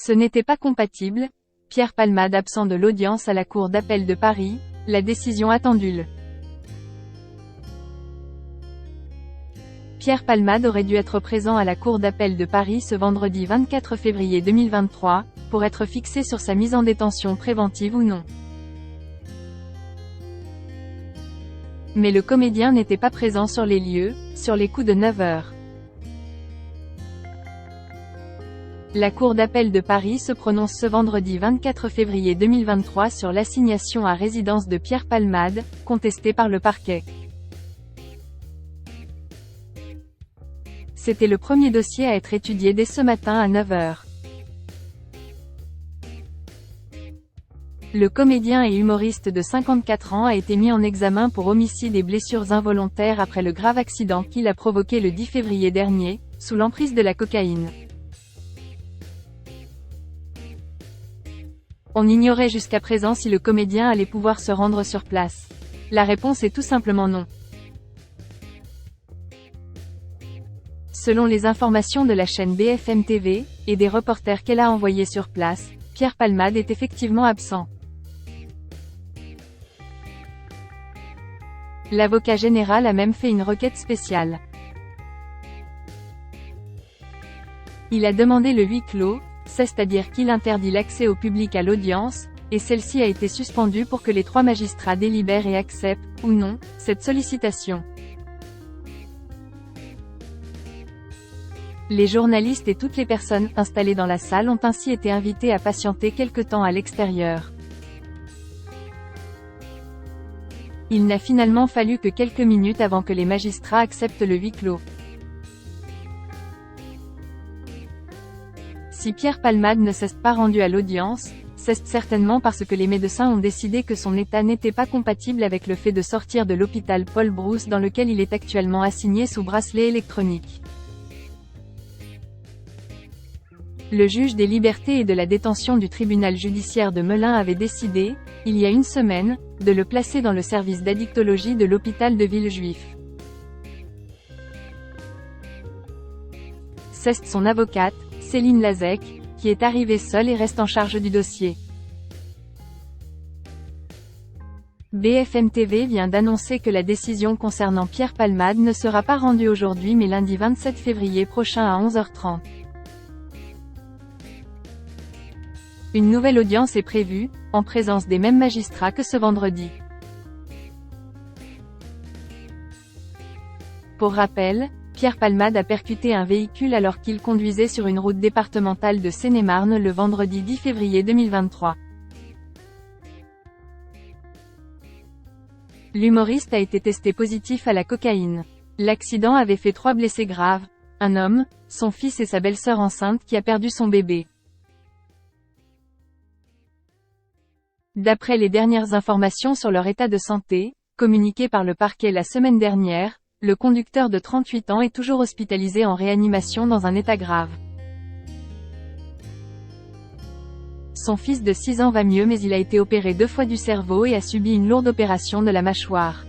Ce n'était pas compatible. Pierre Palmade absent de l'audience à la Cour d'appel de Paris, la décision attendue. Pierre Palmade aurait dû être présent à la Cour d'appel de Paris ce vendredi 24 février 2023, pour être fixé sur sa mise en détention préventive ou non. Mais le comédien n'était pas présent sur les lieux, sur les coups de 9 h. La Cour d'appel de Paris se prononce ce vendredi 24 février 2023 sur l'assignation à résidence de Pierre Palmade, contestée par le parquet. C'était le premier dossier à être étudié dès ce matin à 9 h. Le comédien et humoriste de 54 ans a été mis en examen pour homicide et blessures involontaires après le grave accident qu'il a provoqué le 10 février dernier, sous l'emprise de la cocaïne. On ignorait jusqu'à présent si le comédien allait pouvoir se rendre sur place. La réponse est tout simplement non. Selon les informations de la chaîne BFM TV, et des reporters qu'elle a envoyés sur place, Pierre Palmade est effectivement absent. L'avocat général a même fait une requête spéciale. Il a demandé le huis clos, c'est-à-dire qu'il interdit l'accès au public à l'audience, et celle-ci a été suspendue pour que les 3 magistrats délibèrent et acceptent, ou non, cette sollicitation. Les journalistes et toutes les personnes installées dans la salle ont ainsi été invités à patienter quelque temps à l'extérieur. Il n'a finalement fallu que quelques minutes avant que les magistrats acceptent le huis clos. Si Pierre Palmade ne s'est pas rendu à l'audience, c'est certainement parce que les médecins ont décidé que son état n'était pas compatible avec le fait de sortir de l'hôpital Paul Brousse dans lequel il est actuellement assigné sous bracelet électronique. Le juge des libertés et de la détention du tribunal judiciaire de Melun avait décidé, il y a une semaine, de le placer dans le service d'addictologie de l'hôpital de Villejuif. C'est son avocate, Céline Lazec, qui est arrivée seule et reste en charge du dossier. BFM TV vient d'annoncer que la décision concernant Pierre Palmade ne sera pas rendue aujourd'hui mais lundi 27 février prochain à 11 h 30. Une nouvelle audience est prévue, en présence des mêmes magistrats que ce vendredi. Pour rappel, Pierre Palmade a percuté un véhicule alors qu'il conduisait sur une route départementale de Seine-et-Marne le vendredi 10 février 2023. L'humoriste a été testé positif à la cocaïne. L'accident avait fait 3 blessés graves, un homme, son fils et sa belle-sœur enceinte qui a perdu son bébé. D'après les dernières informations sur leur état de santé, communiquées par le parquet la semaine dernière, le conducteur de 38 ans est toujours hospitalisé en réanimation dans un état grave. Son fils de 6 ans va mieux mais il a été opéré 2 fois du cerveau et a subi une lourde opération de la mâchoire.